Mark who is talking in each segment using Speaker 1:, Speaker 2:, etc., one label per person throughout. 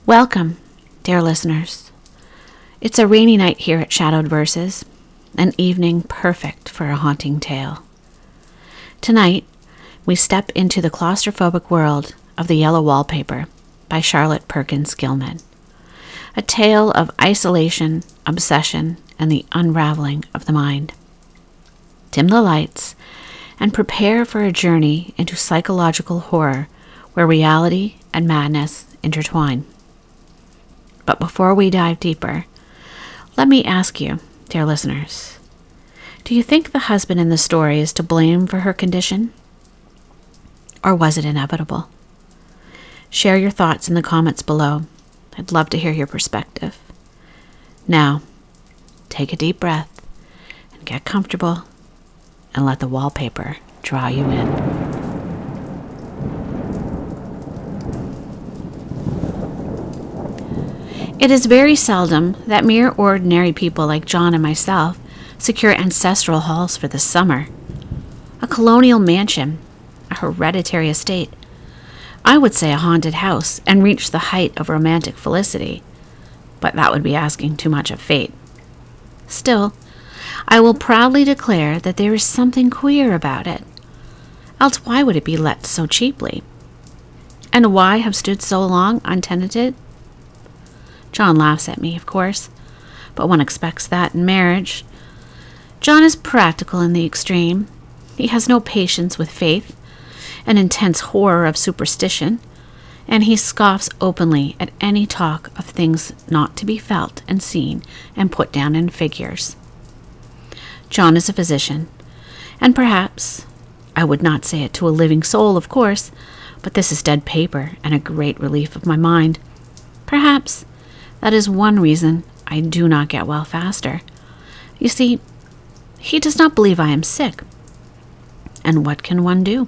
Speaker 1: Welcome, dear listeners. It's a rainy night here at Shadowed Verses, an evening perfect for a haunting tale. Tonight, we step into the claustrophobic world of the Yellow Wallpaper by Charlotte Perkins Gilman, a tale of isolation, obsession, and the unraveling of the mind. Dim the lights and prepare for a journey into psychological horror where reality and madness intertwine. But before we dive deeper, let me ask you, dear listeners, do you think the husband in the story is to blame for her condition? Or was it inevitable? Share your thoughts in the comments below. I'd love to hear your perspective. Now, take a deep breath and get comfortable and let the wallpaper draw you in. It is very seldom that mere ordinary people like John and myself secure ancestral halls for the summer. A colonial mansion, a hereditary estate, I would say a haunted house, and reach the height of romantic felicity, but that would be asking too much of fate. Still, I will proudly declare that there is something queer about it. Else why would it be let so cheaply? And why have stood so long untenanted? John laughs at me, of course, but one expects that in marriage. John is practical in the extreme. He has no patience with faith, an intense horror of superstition, and he scoffs openly at any talk of things not to be felt and seen and put down in figures. John is a physician, and perhaps, I would not say it to a living soul, of course, but this is dead paper and a great relief of my mind. Perhaps that is one reason I do not get well faster. You see, he does not believe I am sick. And what can one do?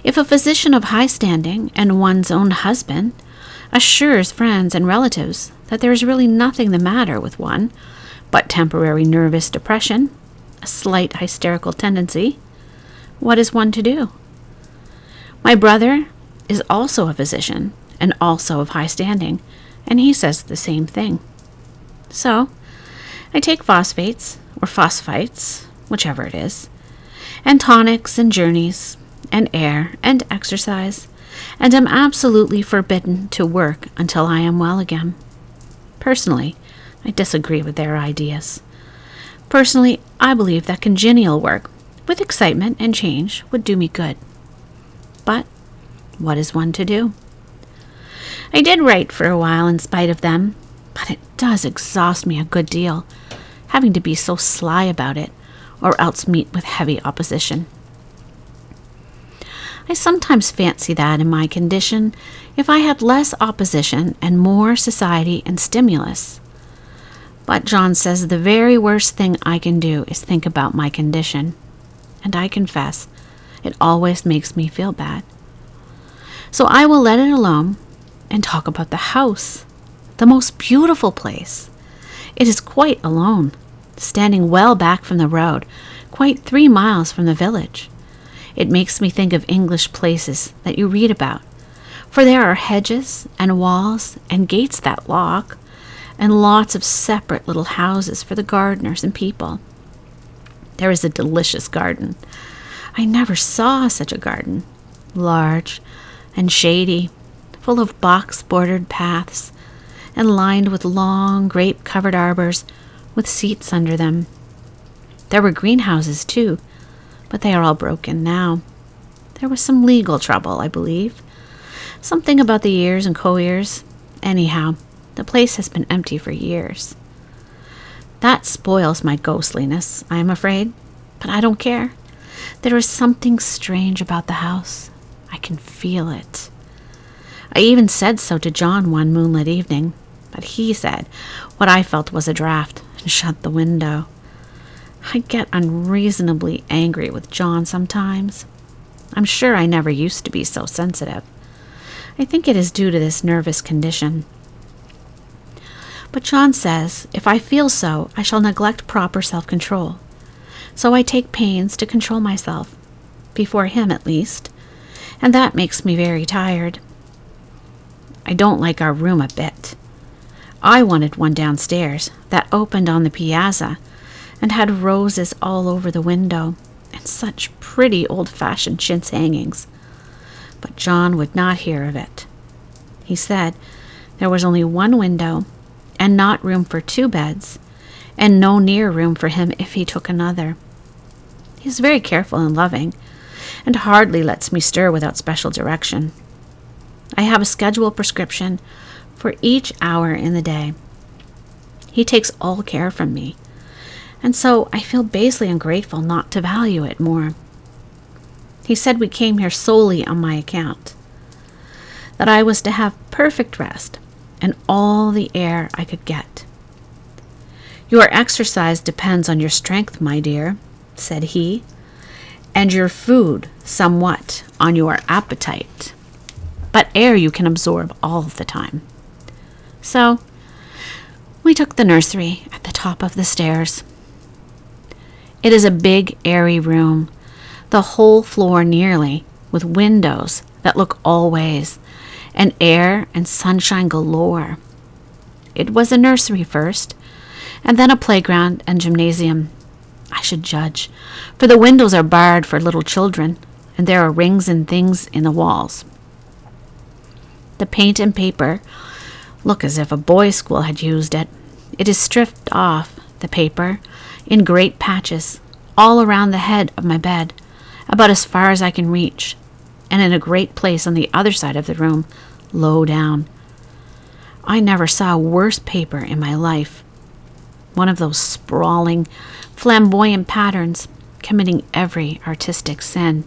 Speaker 1: If a physician of high standing and one's own husband assures friends and relatives that there is really nothing the matter with one but temporary nervous depression, a slight hysterical tendency, what is one to do? My brother is also a physician and also of high standing, and he says the same thing. So, I take phosphates, or phosphites, whichever it is, and tonics and journeys, and air and exercise, and am absolutely forbidden to work until I am well again. Personally, I disagree with their ideas. Personally, I believe that congenial work, with excitement and change, would do me good. But what is one to do? I did write for a while in spite of them, but it does exhaust me a good deal, having to be so sly about it, or else meet with heavy opposition. I sometimes fancy that in my condition, if I had less opposition and more society and stimulus. But John says the very worst thing I can do is think about my condition, and I confess, it always makes me feel bad. So I will let it alone and talk about the house, the most beautiful place. It is quite alone, standing well back from the road, quite 3 miles from the village. It makes me think of English places that you read about, for there are hedges and walls and gates that lock, and lots of separate little houses for the gardeners and people. There is a delicious garden. I never saw such a garden, large and shady, full of box-bordered paths, and lined with long grape-covered arbors with seats under them. There were greenhouses, too, but they are all broken now. There was some legal trouble, I believe. Something about the ears and co-ears. Anyhow, the place has been empty for years. That spoils my ghostliness, I am afraid, but I don't care. There is something strange about the house. I can feel it. I even said so to John one moonlit evening, but he said what I felt was a draft and shut the window. I get unreasonably angry with John sometimes. I'm sure I never used to be so sensitive. I think it is due to this nervous condition. But John says if I feel so, I shall neglect proper self-control. So I take pains to control myself, before him at least, and that makes me very tired. I don't like our room a bit. I wanted one downstairs that opened on the piazza and had roses all over the window and such pretty old-fashioned chintz hangings. But John would not hear of it. He said there was only one window and not room for 2 beds, and no near room for him if he took another. He is very careful and loving, and hardly lets me stir without special direction. I have a scheduled prescription for each hour in the day. He takes all care from me, and so I feel basely ungrateful not to value it more. He said we came here solely on my account, that I was to have perfect rest and all the air I could get. Your exercise depends on your strength, my dear, said he, and your food somewhat on your appetite. But air you can absorb all the time. So we took the nursery at the top of the stairs. It is a big, airy room, the whole floor nearly, with windows that look all ways, and air and sunshine galore. It was a nursery first, and then a playground and gymnasium, I should judge, for the windows are barred for little children, and there are rings and things in the walls. The paint and paper look as if a boys' school had used it. It is stripped off, the paper, in great patches, all around the head of my bed, about as far as I can reach, and in a great place on the other side of the room, low down. I never saw worse paper in my life. One of those sprawling, flamboyant patterns, committing every artistic sin.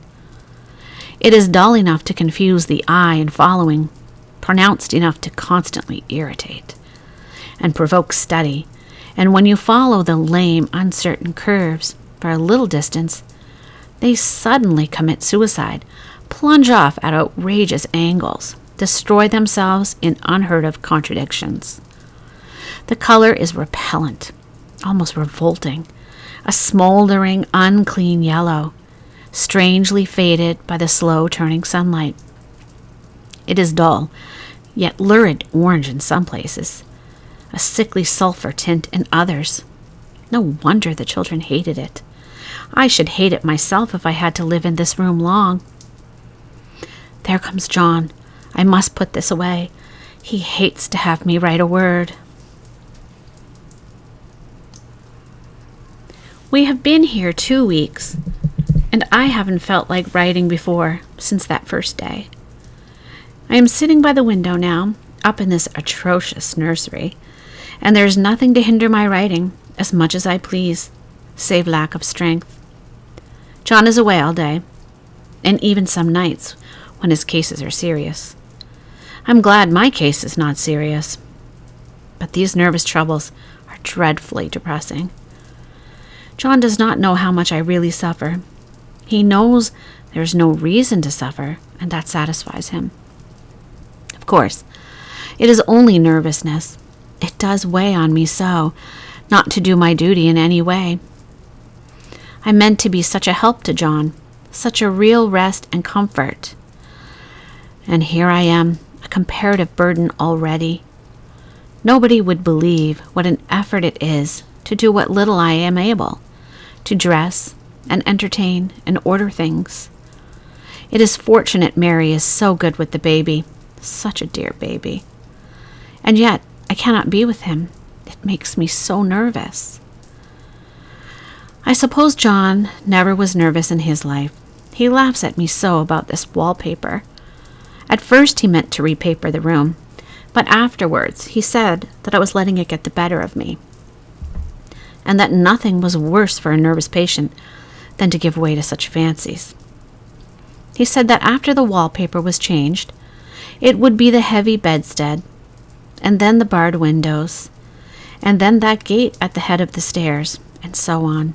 Speaker 1: It is dull enough to confuse the eye in following, pronounced enough to constantly irritate, and provoke study, and when you follow the lame, uncertain curves for a little distance, they suddenly commit suicide, plunge off at outrageous angles, destroy themselves in unheard-of contradictions. The color is repellent, almost revolting, a smoldering, unclean yellow, strangely faded by the slow-turning sunlight. It is dull, yet lurid orange in some places, a sickly sulphur tint in others. No wonder the children hated it. I should hate it myself if I had to live in this room long. There comes John. I must put this away. He hates to have me write a word. We have been here 2 weeks, and I haven't felt like writing before since that first day. I am sitting by the window now, up in this atrocious nursery, and there is nothing to hinder my writing as much as I please, save lack of strength. John is away all day, and even some nights when his cases are serious. I'm glad my case is not serious, but these nervous troubles are dreadfully depressing. John does not know how much I really suffer. He knows there is no reason to suffer, and that satisfies him. Of course, it is only nervousness. It does weigh on me so, not to do my duty in any way. I meant to be such a help to John, such a real rest and comfort. And here I am, a comparative burden already. Nobody would believe what an effort it is to do what little I am able, to dress and entertain and order things. It is fortunate Mary is so good with the baby, such a dear baby. And yet I cannot be with him. It makes me so nervous. I suppose John never was nervous in his life. He laughs at me so about this wallpaper. At first he meant to repaper the room, but afterwards he said that I was letting it get the better of me, and that nothing was worse for a nervous patient than to give way to such fancies. He said that after the wallpaper was changed, it would be the heavy bedstead, and then the barred windows, and then that gate at the head of the stairs, and so on.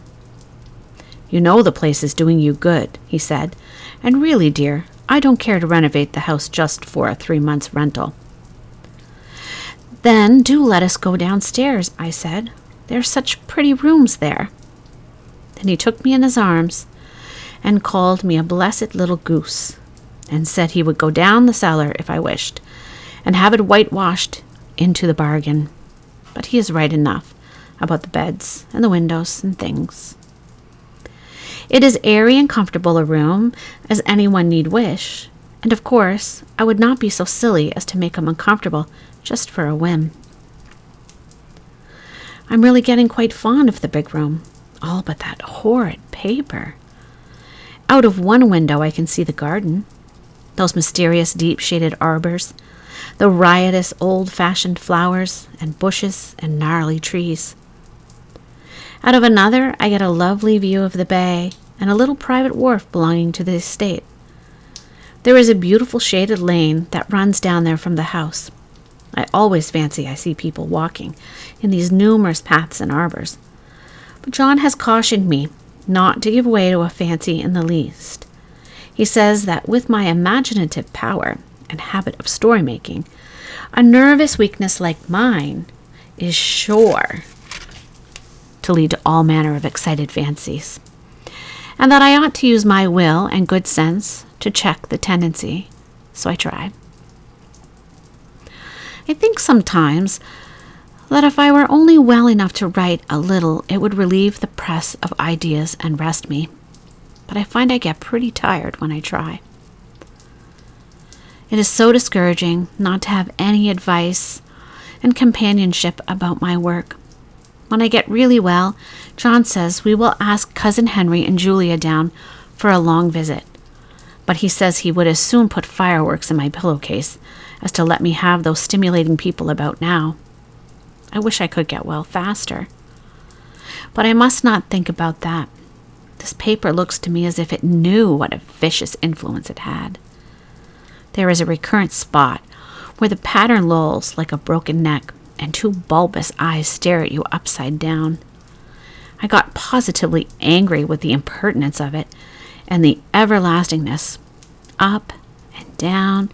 Speaker 1: You know the place is doing you good, he said, and really, dear, I don't care to renovate the house just for a 3 months rental. Then do let us go downstairs, I said. There are such pretty rooms there. Then he took me in his arms and called me a blessed little goose, and said he would go down the cellar if I wished, and have it whitewashed into the bargain. But he is right enough about the beds and the windows and things. It is airy and comfortable a room as anyone need wish, and of course I would not be so silly as to make him uncomfortable just for a whim. I'm really getting quite fond of the big room, all but that horrid paper. Out of one window I can see the garden, those mysterious deep-shaded arbors, the riotous old-fashioned flowers and bushes and gnarly trees. Out of another I get a lovely view of the bay and a little private wharf belonging to the estate. There is a beautiful shaded lane that runs down there from the house. I always fancy I see people walking in these numerous paths and arbors. But John has cautioned me not to give way to a fancy in the least. He says that with my imaginative power and habit of story making, a nervous weakness like mine is sure to lead to all manner of excited fancies, and that I ought to use my will and good sense to check the tendency. So I try. I think sometimes that if I were only well enough to write a little, it would relieve the press of ideas and rest me. But I find I get pretty tired when I try. It is so discouraging not to have any advice and companionship about my work. When I get really well, John says we will ask Cousin Henry and Julia down for a long visit. But he says he would as soon put fireworks in my pillowcase as to let me have those stimulating people about now. I wish I could get well faster. But I must not think about that. This paper looks to me as if it knew what a vicious influence it had. There is a recurrent spot where the pattern lolls like a broken neck and two bulbous eyes stare at you upside down. I got positively angry with the impertinence of it and the everlastingness. Up and down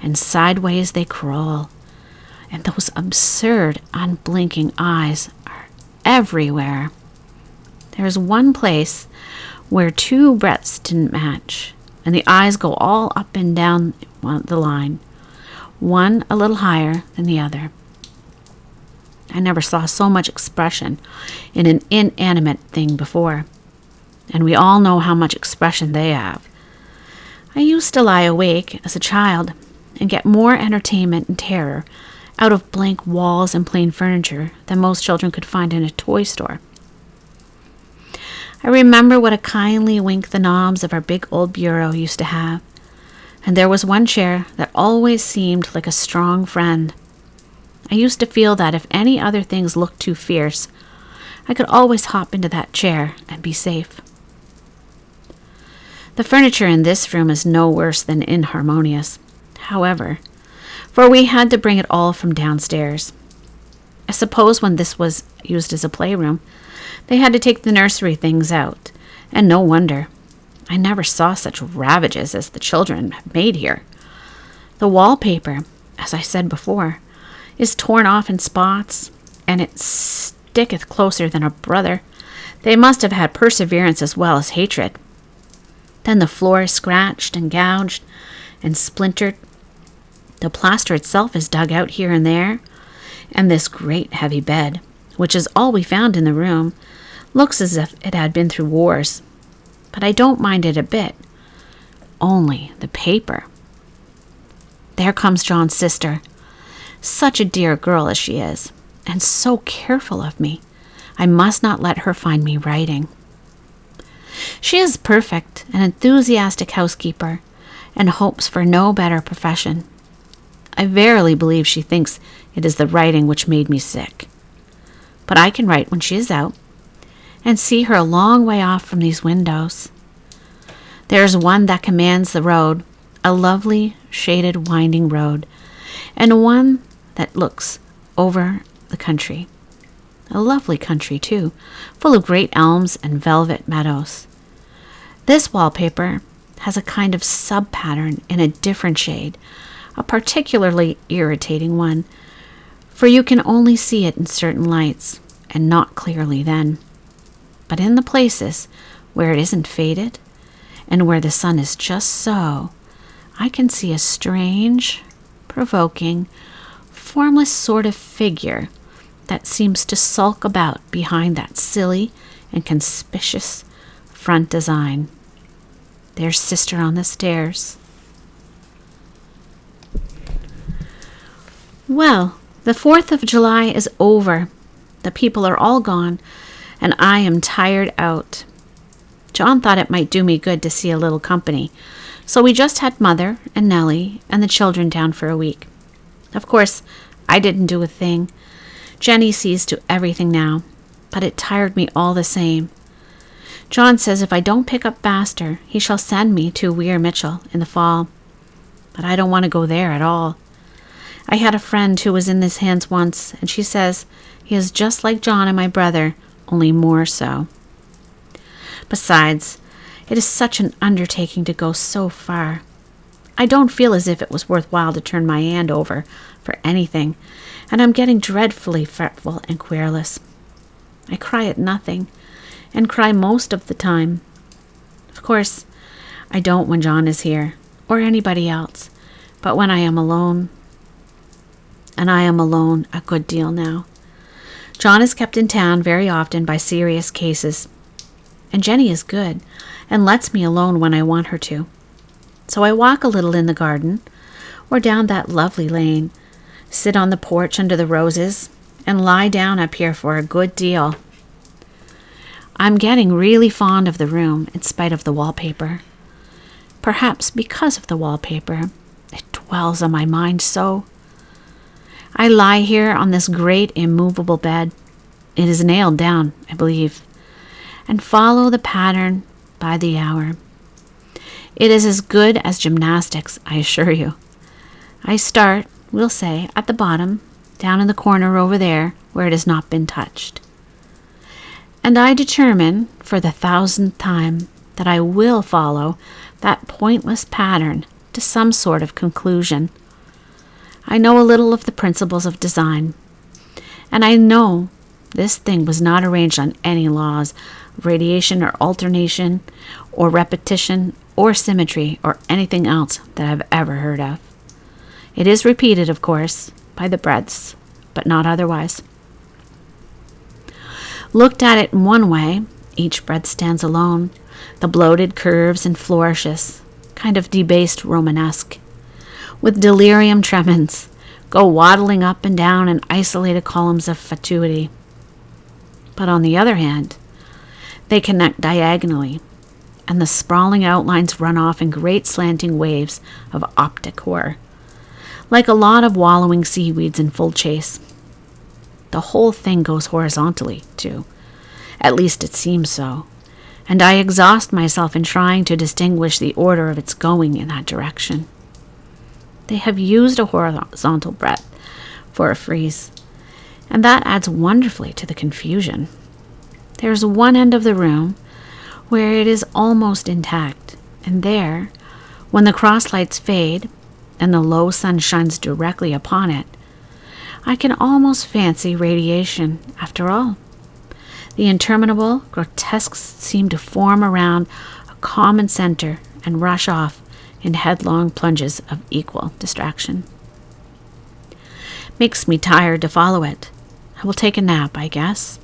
Speaker 1: and sideways they crawl, and those absurd, unblinking eyes are everywhere. There is one place where two breadths didn't match, and the eyes go all up and down the line, one a little higher than the other. I never saw so much expression in an inanimate thing before, and we all know how much expression they have. I used to lie awake as a child and get more entertainment and terror out of blank walls and plain furniture than most children could find in a toy store. I remember what a kindly wink the knobs of our big old bureau used to have, and there was one chair that always seemed like a strong friend. I used to feel that if any other things looked too fierce, I could always hop into that chair and be safe. The furniture in this room is no worse than inharmonious, however, for we had to bring it all from downstairs. I suppose when this was used as a playroom, they had to take the nursery things out, and no wonder. I never saw such ravages as the children have made here. The wallpaper, as I said before, is torn off in spots, and it sticketh closer than a brother. They must have had perseverance as well as hatred. Then the floor is scratched and gouged and splintered. The plaster itself is dug out here and there, and this great heavy bed, which is all we found in the room, looks as if it had been through wars. But I don't mind it a bit. Only the paper. There comes John's sister. Such a dear girl as she is, and so careful of me. I must not let her find me writing. She is perfect, an enthusiastic housekeeper, and hopes for no better profession. I verily believe she thinks it is the writing which made me sick. But I can write when she is out, and see her a long way off from these windows. There is one that commands the road, a lovely, shaded, winding road, and one that looks over the country. A lovely country, too, full of great elms and velvet meadows. This wallpaper has a kind of sub-pattern in a different shade, a particularly irritating one, for you can only see it in certain lights, and not clearly then. But in the places where it isn't faded, and where the sun is just so, I can see a strange, provoking, formless sort of figure that seems to sulk about behind that silly and conspicuous front design. There's Sister on the stairs. Well, the 4th of July is over. The people are all gone, and I am tired out. John thought it might do me good to see a little company, so we just had Mother and Nellie and the children down for a week. Of course, I didn't do a thing. Jenny sees to everything now, but it tired me all the same. John says if I don't pick up faster, he shall send me to Weir Mitchell in the fall. But I don't want to go there at all. I had a friend who was in his hands once, and she says he is just like John and my brother, only more so. Besides, it is such an undertaking to go so far. I don't feel as if it was worthwhile to turn my hand over for anything, and I'm getting dreadfully fretful and querulous. I cry at nothing, and cry most of the time. Of course, I don't when John is here, or anybody else, but when I am alone. And I am alone a good deal now. John is kept in town very often by serious cases, and Jenny is good, and lets me alone when I want her to. So I walk a little in the garden, or down that lovely lane, sit on the porch under the roses, and lie down up here for a good deal. I'm getting really fond of the room in spite of the wallpaper. Perhaps because of the wallpaper, it dwells on my mind so. I lie here on this great immovable bed. It is nailed down, I believe, and follow the pattern by the hour. It is as good as gymnastics, I assure you. I start, we'll say, at the bottom, down in the corner over there where it has not been touched. And I determine, for the 1000th time, that I will follow that pointless pattern to some sort of conclusion. I know a little of the principles of design, and I know this thing was not arranged on any laws of radiation or alternation or repetition or symmetry or anything else that I've ever heard of. It is repeated, of course, by the breadths, but not otherwise. Looked at it in one way, each breadth stands alone, the bloated curves and flourishes, kind of debased Romanesque, with delirium tremens, go waddling up and down in isolated columns of fatuity. But on the other hand, they connect diagonally, and the sprawling outlines run off in great slanting waves of optic horror, like a lot of wallowing seaweeds in full chase. The whole thing goes horizontally, too. At least it seems so, and I exhaust myself in trying to distinguish the order of its going in that direction. They have used a horizontal breadth for a frieze, and that adds wonderfully to the confusion. There's one end of the room where it is almost intact, and there, when the cross lights fade and the low sun shines directly upon it, I can almost fancy radiation after all. The interminable grotesques seem to form around a common center and rush off in headlong plunges of equal distraction. Makes me tired to follow it. I will take a nap, I guess.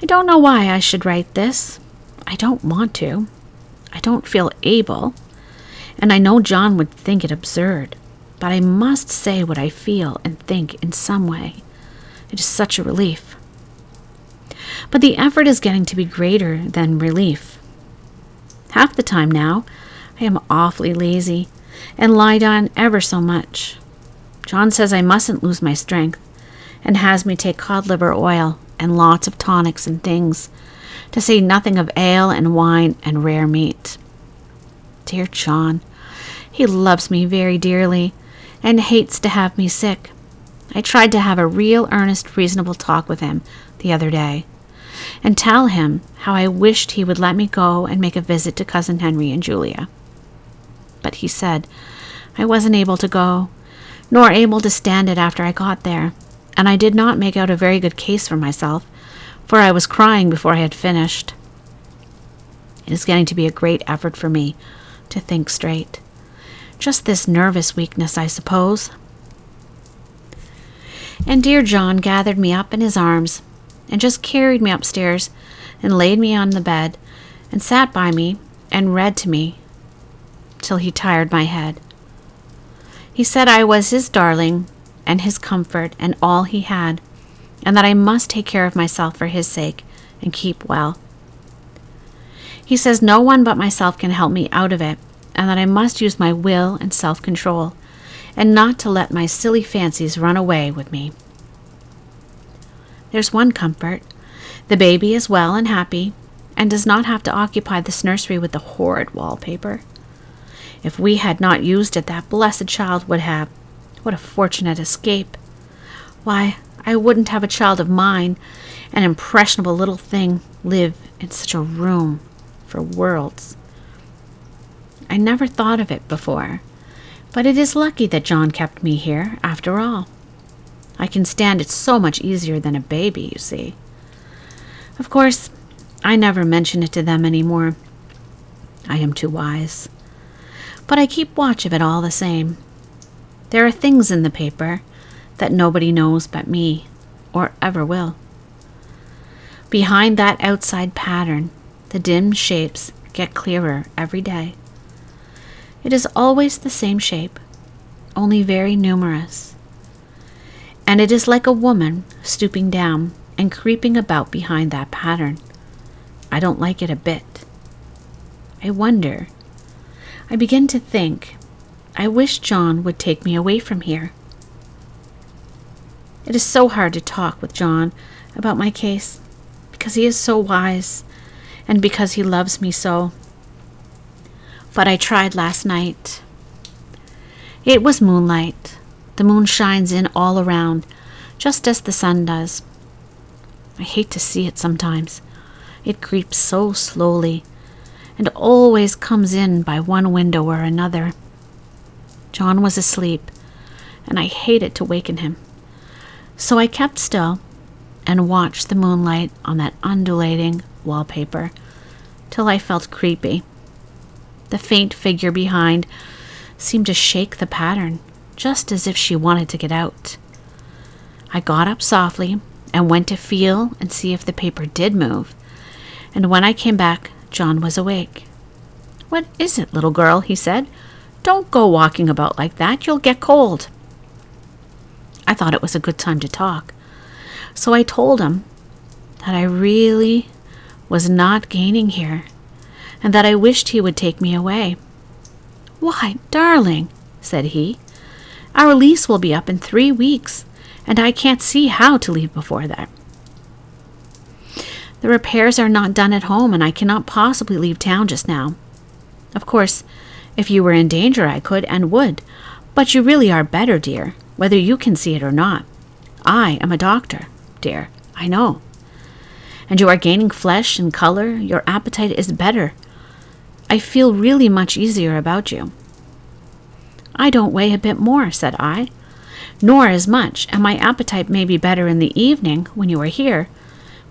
Speaker 1: I don't know why I should write this. I don't want to. I don't feel able. And I know John would think it absurd. But I must say what I feel and think in some way. It is such a relief. But the effort is getting to be greater than relief. Half the time now, I am awfully lazy and lie down ever so much. John says I mustn't lose my strength and has me take cod liver oil and lots of tonics and things, to say nothing of ale and wine and rare meat. Dear John, he loves me very dearly and hates to have me sick. I tried to have a real earnest, reasonable talk with him the other day, and tell him how I wished he would let me go and make a visit to Cousin Henry and Julia. But he said I wasn't able to go, nor able to stand it after I got there, and I did not make out a very good case for myself, for I was crying before I had finished. It is getting to be a great effort for me to think straight. Just this nervous weakness, I suppose. And dear John gathered me up in his arms and just carried me upstairs and laid me on the bed and sat by me and read to me till he tired my head. He said I was his darling and his comfort and all he had, and that I must take care of myself for his sake and keep well. He says no one but myself can help me out of it, and that I must use my will and self-control, and not to let my silly fancies run away with me. There's one comfort. The baby is well and happy, and does not have to occupy this nursery with the horrid wallpaper. If we had not used it, that blessed child would have. What a fortunate escape. Why, I wouldn't have a child of mine, an impressionable little thing, live in such a room for worlds. I never thought of it before, but it is lucky that John kept me here, after all. I can stand it so much easier than a baby, you see. Of course, I never mention it to them any more. I am too wise. But I keep watch of it all the same. There are things in the paper that nobody knows but me, or ever will. Behind that outside pattern, the dim shapes get clearer every day. It is always the same shape, only very numerous. And it is like a woman stooping down and creeping about behind that pattern. I don't like it a bit. I wonder. I begin to think, I wish John would take me away from here. It is so hard to talk with John about my case, because he is so wise, and because he loves me so. But I tried last night. It was moonlight. The moon shines in all around, just as the sun does. I hate to see it sometimes. It creeps so slowly, and always comes in by one window or another. John was asleep, and I hated to waken him. So I kept still and watched the moonlight on that undulating wallpaper till I felt creepy. The faint figure behind seemed to shake the pattern, just as if she wanted to get out. I got up softly and went to feel and see if the paper did move, and when I came back, John was awake. "What is it, little girl?" he said. "Don't go walking about like that. You'll get cold." I thought it was a good time to talk, so I told him that I really was not gaining here, and that I wished he would take me away. "Why, darling," said he, "our lease will be up in 3 weeks, and I can't see how to leave before that. The repairs are not done at home, and I cannot possibly leave town just now. Of course, if you were in danger, I could and would, but you really are better, dear, whether you can see it or not. I am a doctor, dear, I know. And you are gaining flesh and color. Your appetite is better. I feel really much easier about you." "I don't weigh a bit more," said I, "nor as much, and my appetite may be better in the evening when you are here,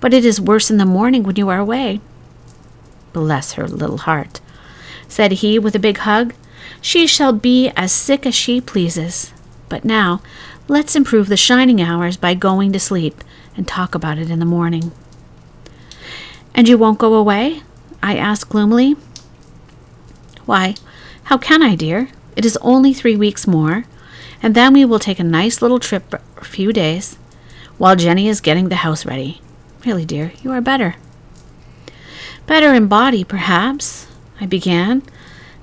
Speaker 1: but it is worse in the morning when you are away." "Bless her little heart," said he with a big hug. "She shall be as sick as she pleases. But now, let's improve the shining hours by going to sleep and talk about it in the morning." "And you won't go away?" I asked gloomily. "Why, how can I, dear? It is only 3 weeks more, and then we will take a nice little trip for a few days, while Jenny is getting the house ready. Really, dear, you are better." "Better in body, perhaps," I began,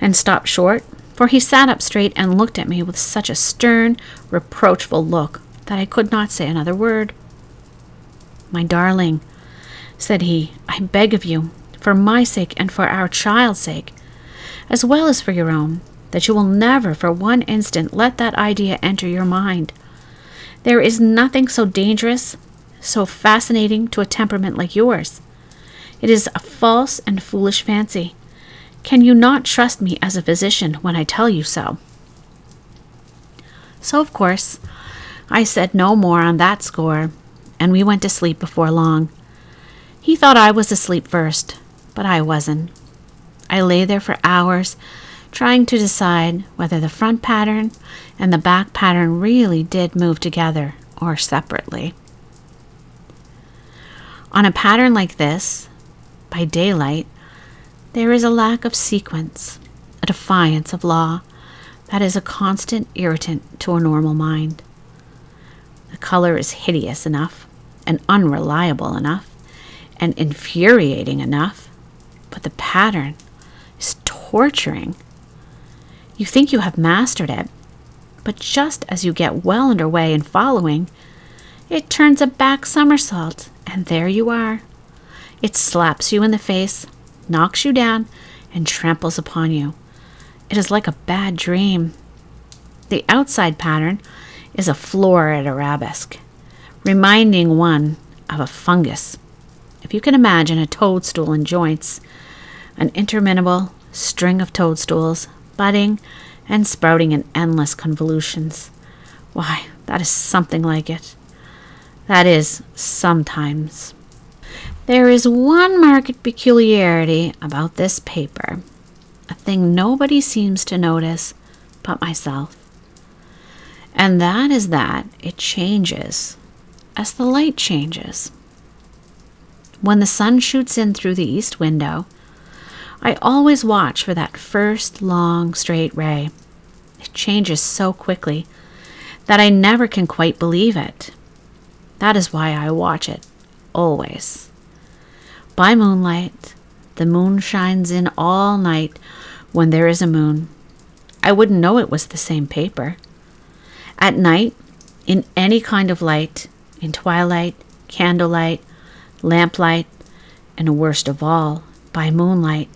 Speaker 1: and stopped short, for he sat up straight and looked at me with such a stern, reproachful look that I could not say another word. "My darling," said he, "I beg of you, for my sake and for our child's sake, as well as for your own, that you will never for one instant let that idea enter your mind. There is nothing so dangerous, so fascinating to a temperament like yours. It is a false and foolish fancy. Can you not trust me as a physician when I tell you so?" So, of course, I said no more on that score, and we went to sleep before long. He thought I was asleep first, but I wasn't. I lay there for hours, trying to decide whether the front pattern and the back pattern really did move together or separately. On a pattern like this, by daylight, there is a lack of sequence, a defiance of law that is a constant irritant to a normal mind. The color is hideous enough and unreliable enough and infuriating enough, but the pattern is torturing. You think you have mastered it, but just as you get well underway in following, it turns a back somersault, and there you are. It slaps you in the face, knocks you down, and tramples upon you. It is like a bad dream. The outside pattern is a florid arabesque, reminding one of a fungus. If you can imagine a toadstool in joints, an interminable string of toadstools, budding and sprouting in endless convolutions, why, that is something like it. That is, sometimes. There is one marked peculiarity about this paper, a thing nobody seems to notice but myself. And that is that it changes as the light changes. When the sun shoots in through the east window, I always watch for that first long straight ray. It changes so quickly that I never can quite believe it. That is why I watch it, always. By moonlight, the moon shines in all night when there is a moon. I wouldn't know it was the same paper. At night, in any kind of light, in twilight, candlelight, lamplight, and worst of all, by moonlight,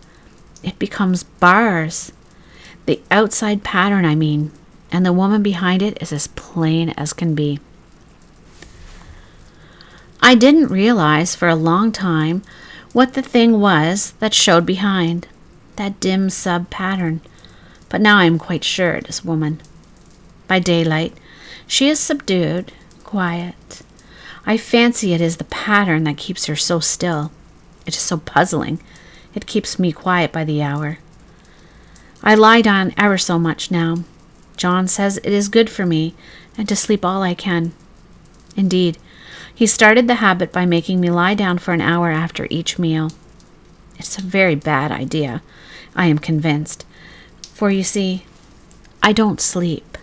Speaker 1: it becomes bars. The outside pattern, I mean, and the woman behind it is as plain as can be. I didn't realize for a long time what the thing was that showed behind, that dim sub-pattern, but now I am quite sure it is woman. By daylight, she is subdued, quiet. I fancy it is the pattern that keeps her so still. It is so puzzling. It keeps me quiet by the hour. I lie down ever so much now. John says it is good for me, and to sleep all I can. Indeed, he started the habit by making me lie down for an hour after each meal. It's a very bad idea, I am convinced, for you see, I don't sleep.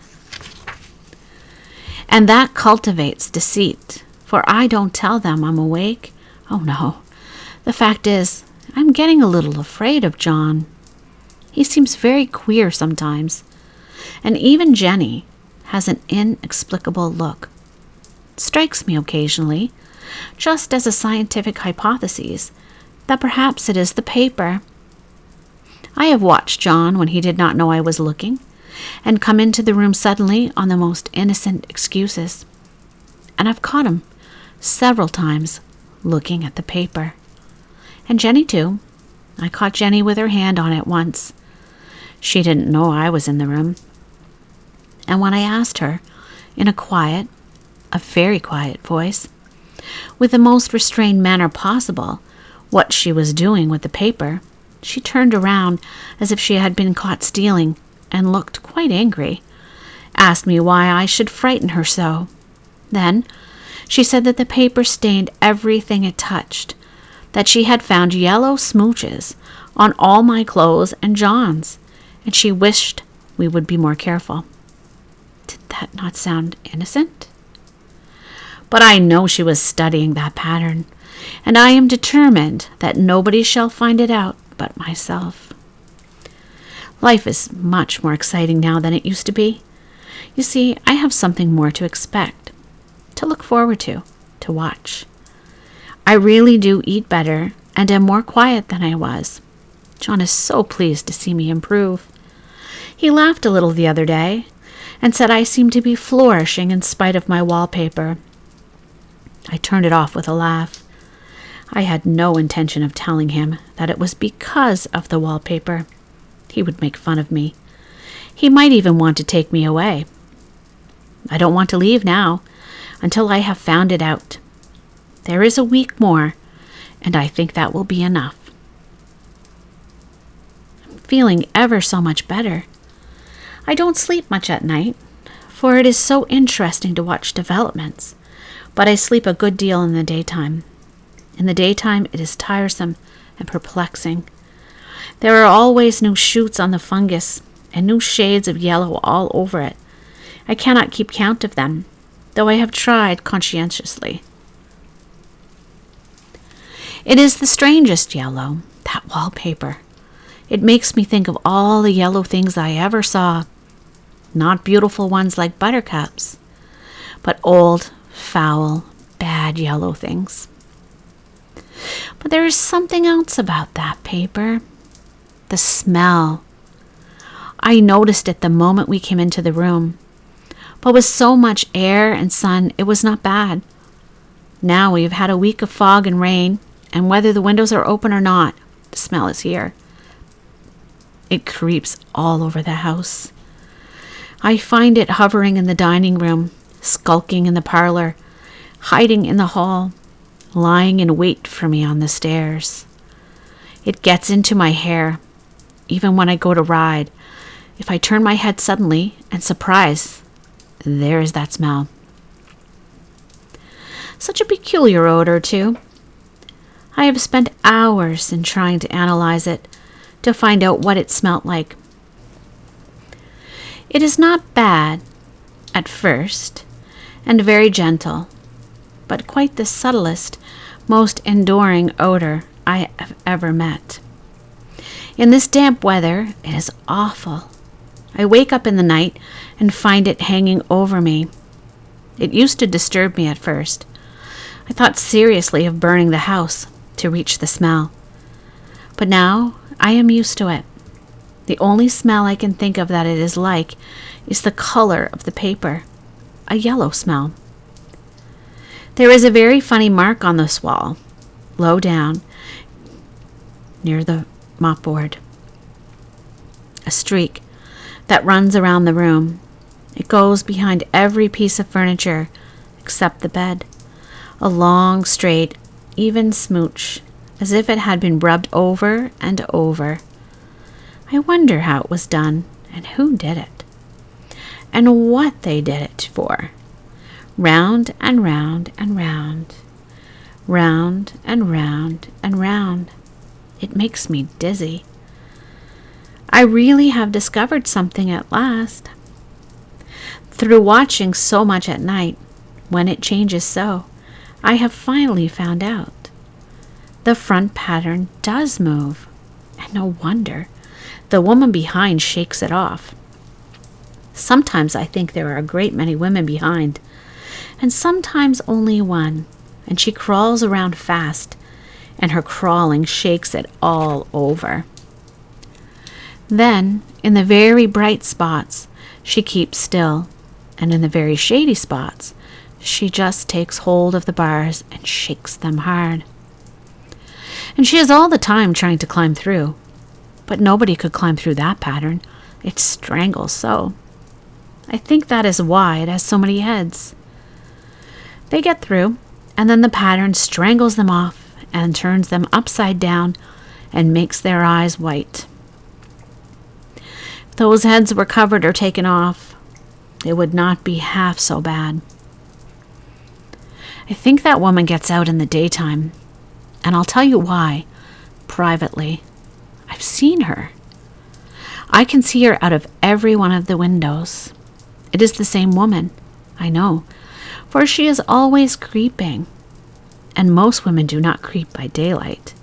Speaker 1: And that cultivates deceit, for I don't tell them I'm awake. Oh no, the fact is, I'm getting a little afraid of John. He seems very queer sometimes, and even Jenny has an inexplicable look. It strikes me occasionally, just as a scientific hypothesis, that perhaps it is the paper. I have watched John when he did not know I was looking, and come into the room suddenly on the most innocent excuses. And I've caught him several times looking at the paper. And Jenny too. I caught Jenny with her hand on it once. She didn't know I was in the room. And when I asked her, in a very quiet voice, with the most restrained manner possible, what she was doing with the paper, she turned around as if she had been caught stealing and looked quite angry, asked me why I should frighten her so. Then she said that the paper stained everything it touched, that she had found yellow smooches on all my clothes and John's, and she wished we would be more careful. Did that not sound innocent? But I know she was studying that pattern, and I am determined that nobody shall find it out but myself. Life is much more exciting now than it used to be. You see, I have something more to expect, to look forward to watch. I really do eat better and am more quiet than I was. John is so pleased to see me improve. He laughed a little the other day and said I seemed to be flourishing in spite of my wallpaper. I turned it off with a laugh. I had no intention of telling him that it was because of the wallpaper. He would make fun of me. He might even want to take me away. I don't want to leave now until I have found it out. There is a week more, and I think that will be enough. I'm feeling ever so much better. I don't sleep much at night, for it is so interesting to watch developments, but I sleep a good deal in the daytime. In the daytime, it is tiresome and perplexing. There are always new shoots on the fungus and new shades of yellow all over it. I cannot keep count of them, though I have tried conscientiously. It is the strangest yellow, that wallpaper. It makes me think of all the yellow things I ever saw. Not beautiful ones like buttercups, but old, foul, bad yellow things. But there is something else about that paper. The smell. I noticed it the moment we came into the room, but with so much air and sun, it was not bad. Now we have had a week of fog and rain, and whether the windows are open or not, the smell is here. It creeps all over the house. I find it hovering in the dining room, skulking in the parlor, hiding in the hall, lying in wait for me on the stairs. It gets into my hair, even when I go to ride. If I turn my head suddenly, and surprise, there is that smell. Such a peculiar odor, too. I have spent hours in trying to analyze it, to find out what it smelt like. It is not bad at first, and very gentle, but quite the subtlest, most enduring odor I have ever met. In this damp weather, it is awful. I wake up in the night and find it hanging over me. It used to disturb me at first. I thought seriously of burning the house to reach the smell. But now I am used to it. The only smell I can think of that it is like is the color of the paper, a yellow smell. There is a very funny mark on this wall, low down, near the mopboard. A streak that runs around the room. It goes behind every piece of furniture except the bed. A long, straight, even smooch, as if it had been rubbed over and over. I wonder how it was done, and who did it, and what they did it for. Round and round and round, round and round and round. It makes me dizzy. I really have discovered something at last. Through watching so much at night, when it changes so, I have finally found out. The front pattern does move, and no wonder. The woman behind shakes it off. Sometimes I think there are a great many women behind, and sometimes only one, and she crawls around fast, and her crawling shakes it all over. Then, in the very bright spots, she keeps still, and in the very shady spots, she just takes hold of the bars and shakes them hard. And she is all the time trying to climb through. But nobody could climb through that pattern. It strangles so. I think that is why it has so many heads. They get through, and then the pattern strangles them off and turns them upside down and makes their eyes white. If those heads were covered or taken off, it would not be half so bad. I think that woman gets out in the daytime, and I'll tell you why, privately. I've seen her. I can see her out of every one of the windows. It is the same woman, I know, for she is always creeping, and most women do not creep by daylight.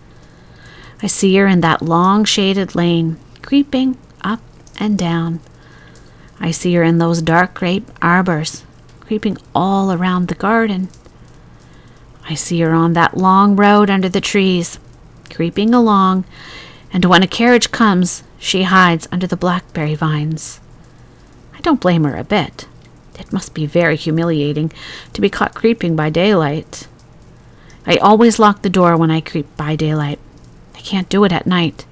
Speaker 1: I see her in that long shaded lane, creeping up and down. I see her in those dark grape arbors, creeping all around the garden. I see her on that long road under the trees, creeping along, and when a carriage comes, she hides under the blackberry vines. I don't blame her a bit. It must be very humiliating to be caught creeping by daylight. I always lock the door when I creep by daylight. I can't do it at night,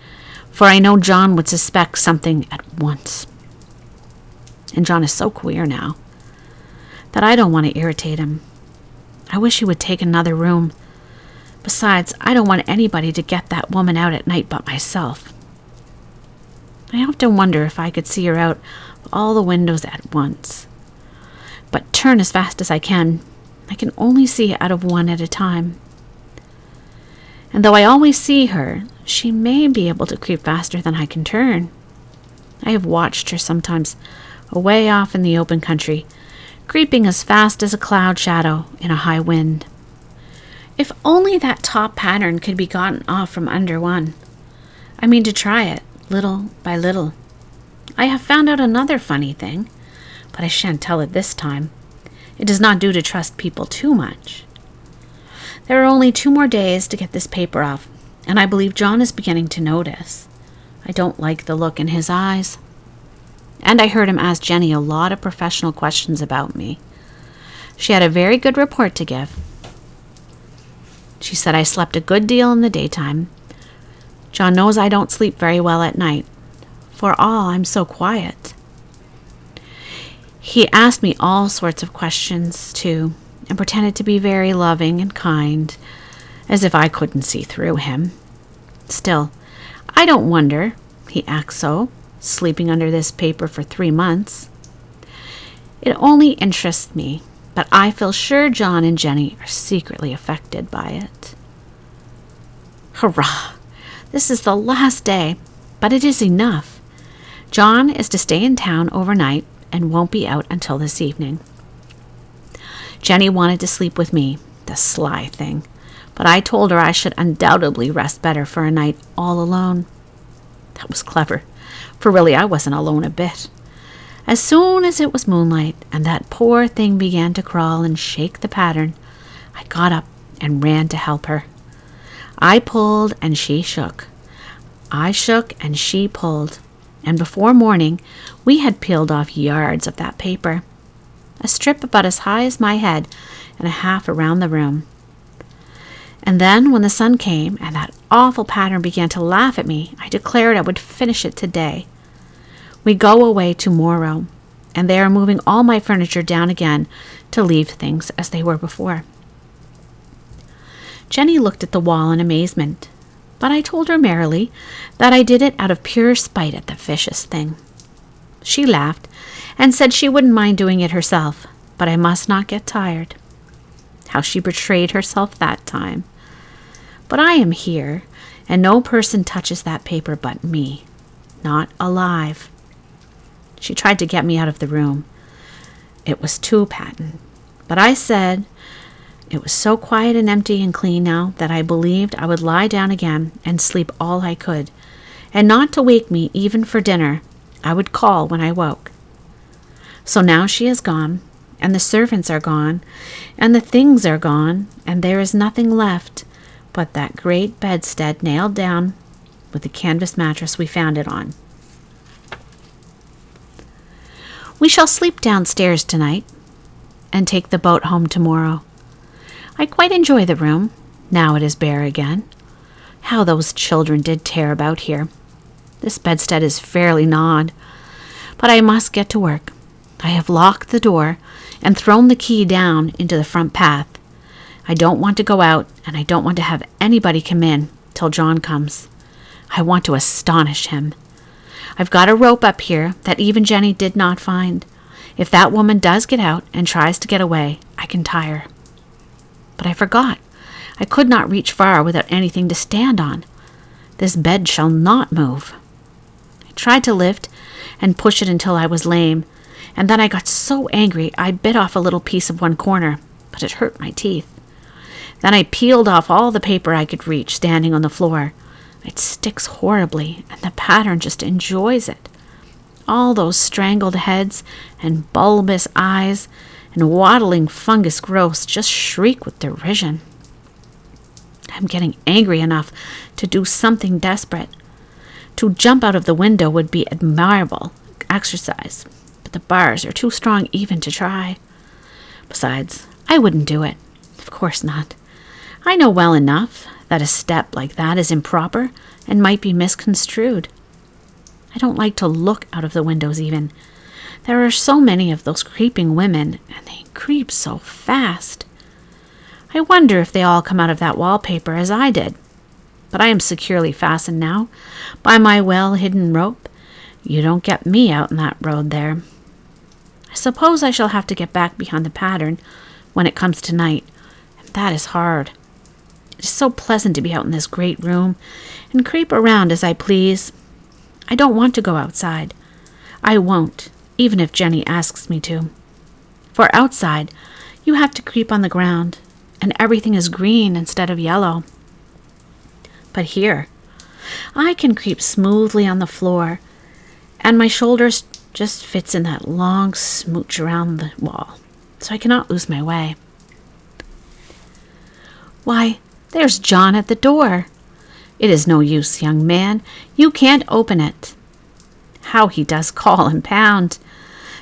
Speaker 1: for I know John would suspect something at once. And John is so queer now that I don't want to irritate him. I wish he would take another room. Besides, I don't want anybody to get that woman out at night but myself. I often wonder if I could see her out of all the windows at once. But turn as fast as I can only see out of one at a time. And though I always see her, she may be able to creep faster than I can turn. I have watched her sometimes away off in the open country, creeping as fast as a cloud shadow in a high wind. If only that top pattern could be gotten off from under one. I mean to try it, little by little. I have found out another funny thing, but I shan't tell it this time. It does not do to trust people too much. There are only 2 more days to get this paper off, and I believe John is beginning to notice. I don't like the look in his eyes. And I heard him ask Jenny a lot of professional questions about me. She had a very good report to give. She said I slept a good deal in the daytime. John knows I don't sleep very well at night, for all I'm so quiet. He asked me all sorts of questions, too, and pretended to be very loving and kind, as if I couldn't see through him. Still, I don't wonder he acts so, sleeping under this paper for 3 months. It only interests me, but I feel sure John and Jenny are secretly affected by it. Hurrah! This is the last day, but it is enough. John is to stay in town overnight and won't be out until this evening. Jenny wanted to sleep with me, the sly thing, but I told her I should undoubtedly rest better for a night all alone. That was clever, for really I wasn't alone a bit. As soon as it was moonlight and that poor thing began to crawl and shake the pattern, I got up and ran to help her. I pulled and she shook. I shook and she pulled. And before morning, we had peeled off yards of that paper, a strip about as high as my head and a half around the room. And then when the sun came and that awful pattern began to laugh at me, I declared I would finish it today. We go away tomorrow, and they are moving all my furniture down again to leave things as they were before. Jenny looked at the wall in amazement, but I told her merrily that I did it out of pure spite at the vicious thing. She laughed and said she wouldn't mind doing it herself, but I must not get tired. How she betrayed herself that time. But I am here, and no person touches that paper but me, not alive. She tried to get me out of the room. It was too patent, but I said it was so quiet and empty and clean now that I believed I would lie down again and sleep all I could, and not to wake me even for dinner. I would call when I woke. So now she is gone, and the servants are gone, and the things are gone, and there is nothing left but that great bedstead nailed down with the canvas mattress we found it on. We shall sleep downstairs tonight and take the boat home tomorrow. I quite enjoy the room, now it is bare again. How those children did tear about here. This bedstead is fairly gnawed, but I must get to work. I have locked the door and thrown the key down into the front path. I don't want to go out, and I don't want to have anybody come in till John comes. I want to astonish him. I've got a rope up here that even Jenny did not find. If that woman does get out and tries to get away, I can tie her. But I forgot. I could not reach far without anything to stand on. This bed shall not move. I tried to lift and push it until I was lame, and then I got so angry I bit off a little piece of one corner, but it hurt my teeth. Then I peeled off all the paper I could reach standing on the floor. It sticks horribly, and the pattern just enjoys it. All those strangled heads and bulbous eyes and waddling fungus growths just shriek with derision. I'm getting angry enough to do something desperate. To jump out of the window would be admirable exercise, but the bars are too strong even to try. Besides, I wouldn't do it. Of course not. I know well enough that a step like that is improper and might be misconstrued. I don't like to look out of the windows even. There are so many of those creeping women, and they creep so fast. I wonder if they all come out of that wallpaper as I did. But I am securely fastened now by my well-hidden rope, You don't get me out in that road there. I suppose I shall have to get back behind the pattern when it comes to night, and that is hard. It is so pleasant to be out in this great room and creep around as I please. I don't want to go outside. I won't, even if Jenny asks me to. For outside, you have to creep on the ground, and everything is green instead of yellow. But here, I can creep smoothly on the floor, and my shoulders just fits in that long smooch around the wall, so I cannot lose my way. Why, there's John at the door. It is no use, young man. You can't open it. How he does call and pound.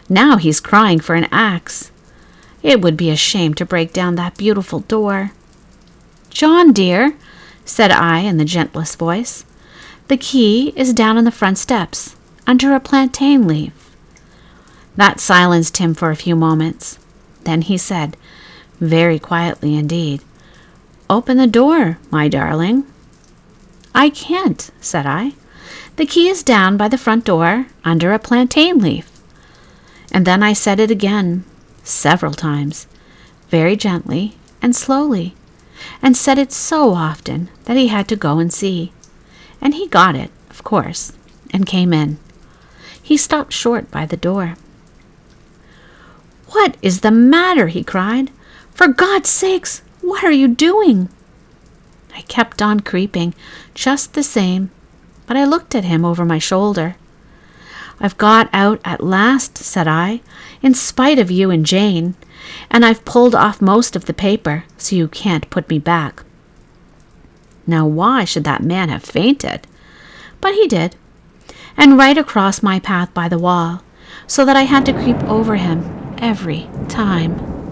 Speaker 1: Now he's crying for an axe. It would be a shame to break down that beautiful door. John, dear, said I in the gentlest voice, the key is down on the front steps, under a plantain leaf. That silenced him for a few moments. Then he said, very quietly indeed, Open the door, my darling. I can't, said I. The key is down by the front door, under a plantain leaf. And then I said it again, several times, very gently and slowly, and said it so often that he had to go and see. And he got it, of course, and came in. He stopped short by the door. What is the matter? He cried. For God's sakes, what are you doing? I kept on creeping, just the same, but I looked at him over my shoulder. I've got out at last, said I, in spite of you and Jane, and I've pulled off most of the paper, so you can't put me back. Now why should that man have fainted? But he did, and right across my path by the wall, so that I had to creep over him every time.